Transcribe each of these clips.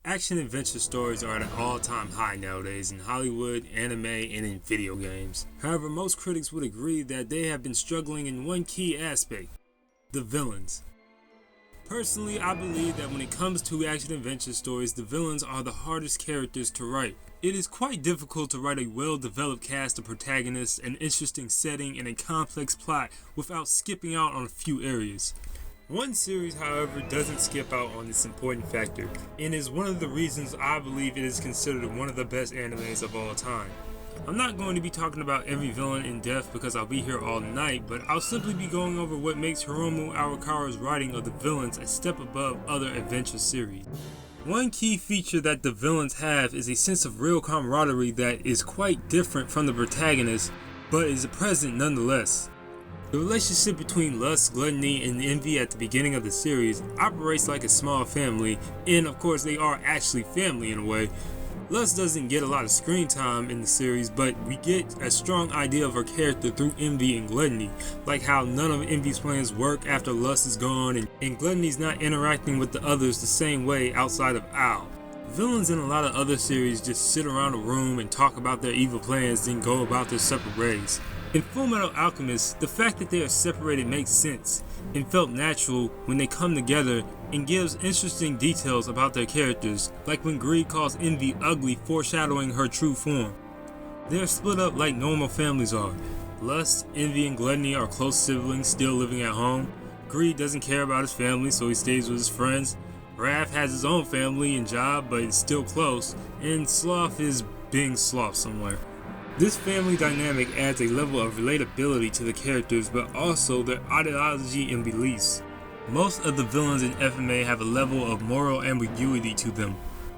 Action-adventure stories are at an all-time high nowadays in Hollywood, anime, and in video games. However, most critics would agree that they have been struggling in one key aspect: the villains. Personally, I believe that when it comes to action-adventure stories, the villains are the hardest characters to write. It is quite difficult to write a well-developed cast of protagonists, an interesting setting, and a complex plot without skipping out on a few areas. One series, however, doesn't skip out on this important factor, and is one of the reasons I believe it is considered one of the best animes of all time. I'm not going to be talking about every villain in depth because I'll be here all night, but I'll simply be going over what makes Hiromu Arakawa's writing of the villains a step above other adventure series. One key feature that the villains have is a sense of real camaraderie that is quite different from the protagonist, but is present nonetheless. The relationship between lust, gluttony, and envy at the beginning of the series operates like a small family, and of course they are actually family in a way. Lust doesn't get a lot of screen time in the series, but we get a strong idea of her character through envy and gluttony, like how none of Envy's plans work after Lust is gone, and Gluttony's not interacting with the others the same way outside of Owl. Villains in a lot of other series just sit around a room and talk about their evil plans, then go about their separate ways. In Fullmetal Alchemist, the fact that they are separated makes sense and felt natural when they come together, and gives interesting details about their characters, like when Greed calls Envy ugly, foreshadowing her true form. They are split up like normal families are. Lust, Envy, and Gluttony are close siblings still living at home. Greed doesn't care about his family, so he stays with his friends. Wrath has his own family and job, but is still close, and Sloth is being Sloth somewhere. This family dynamic adds a level of relatability to the characters, but also their ideology and beliefs. Most of the villains in FMA have a level of moral ambiguity to them.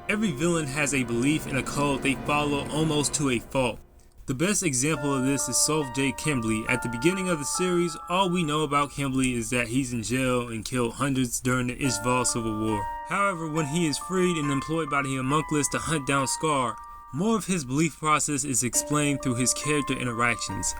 Every villain has a belief in a code they follow almost to a fault. The best example of this is Soph J. Kimbley. At the beginning of the series, all we know about Kimbley is that he's in jail and killed hundreds during the Ishval Civil War. However, when he is freed and employed by the homunculus to hunt down Scar, more of his belief process is explained through his character interactions.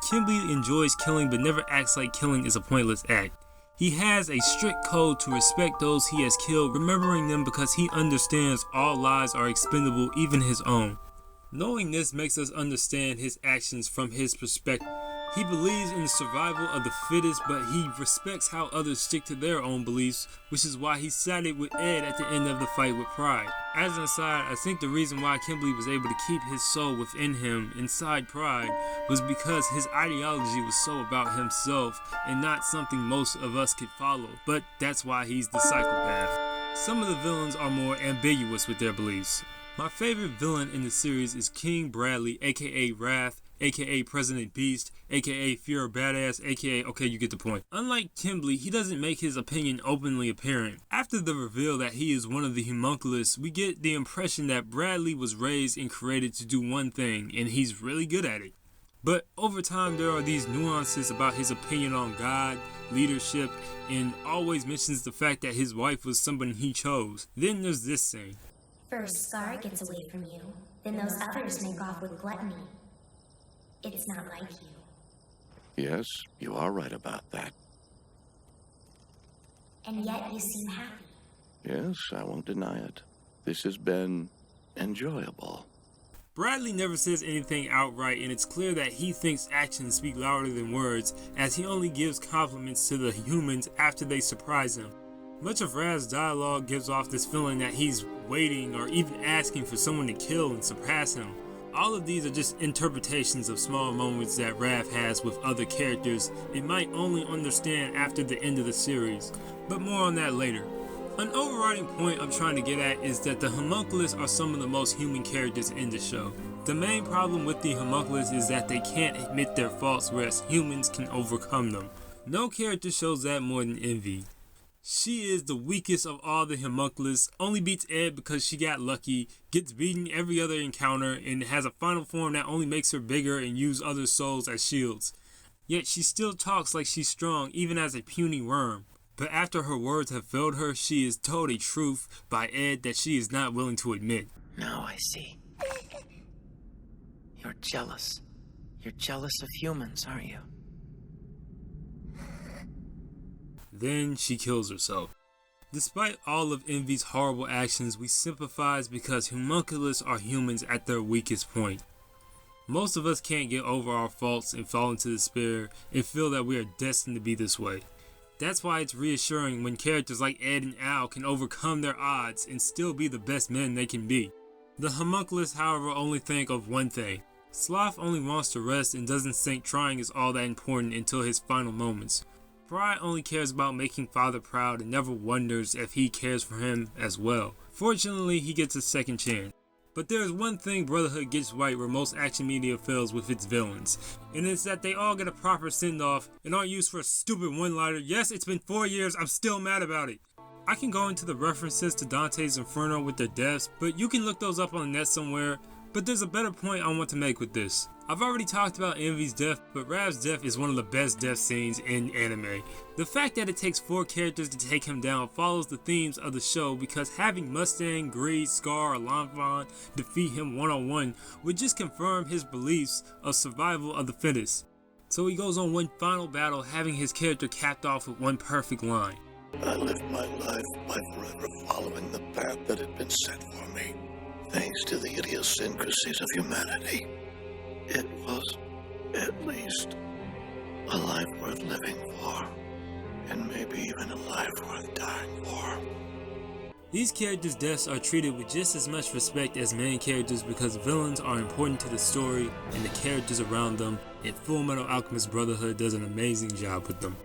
Kimbley enjoys killing but never acts like killing is a pointless act. He has a strict code to respect those he has killed, remembering them because he understands all lives are expendable, even his own. Knowing this makes us understand his actions from his perspective. He believes in the survival of the fittest, but he respects how others stick to their own beliefs, which is why he sided with Ed at the end of the fight with Pride. As an aside, I think the reason why Kimbley was able to keep his soul within him inside Pride was because his ideology was so about himself and not something most of us could follow, but that's why he's the psychopath. Some of the villains are more ambiguous with their beliefs. My favorite villain in the series is King Bradley, aka Wrath, aka President Beast, aka Fear Badass, aka okay, you get the point. Unlike Kimbley, he doesn't make his opinion openly apparent. After the reveal that he is one of the homunculus, we get the impression that Bradley was raised and created to do one thing, and he's really good at it. But over time, there are these nuances about his opinion on God, leadership, and always mentions the fact that his wife was someone he chose. Then there's this saying: first Scar gets away from you, then those others make off with gluttony. It's not like you. Yes, you are right about that. And yet you seem happy. Yes, I won't deny it. This has been enjoyable. Bradley never says anything outright, and it's clear that he thinks actions speak louder than words, as he only gives compliments to the humans after they surprise him. Much of Raz's dialogue gives off this feeling that he's waiting or even asking for someone to kill and surpass him. All of these are just interpretations of small moments that Rav has with other characters and might only understand after the end of the series, but more on that later. An overriding point I'm trying to get at is that the homunculus are some of the most human characters in the show. The main problem with the homunculus is that they can't admit their faults, whereas humans can overcome them. No character shows that more than Envy. She is the weakest of all the homunculus, only beats Ed because she got lucky, gets beaten every other encounter, and has a final form that only makes her bigger and use other souls as shields. Yet she still talks like she's strong even as a puny worm. But after her words have failed her, she is told a truth by Ed that she is not willing to admit. Now I see. You're jealous. You're jealous of humans, aren't you? Then she kills herself. Despite all of Envy's horrible actions, we sympathize because homunculus are humans at their weakest point. Most of us can't get over our faults and fall into despair and feel that we are destined to be this way. That's why it's reassuring when characters like Ed and Al can overcome their odds and still be the best men they can be. The homunculus, however, only think of one thing. Sloth only wants to rest and doesn't think trying is all that important until his final moments. Fry only cares about making Father proud and never wonders if he cares for him as well. Fortunately, he gets a second chance. But there is one thing Brotherhood gets right where most action media fails with its villains, and it's that they all get a proper send-off and aren't used for a stupid one-liner. Yes, it's been 4 years, I'm still mad about it. I can go into the references to Dante's Inferno with their deaths, but you can look those up on the net somewhere. But there's a better point I want to make with this. I've already talked about Envy's death, but Rav's death is one of the best death scenes in anime. The fact that it takes 4 characters to take him down follows the themes of the show, because having Mustang, Greed, Scar, or Lanvin defeat him one-on-one would just confirm his beliefs of survival of the fittest. So he goes on one final battle, having his character capped off with one perfect line. I lived my life by forever following the path that had been set for me. Thanks to the idiosyncrasies of humanity, it was, at least, a life worth living for, and maybe even a life worth dying for. These characters' deaths are treated with just as much respect as main characters because villains are important to the story and the characters around them, and Fullmetal Alchemist Brotherhood does an amazing job with them.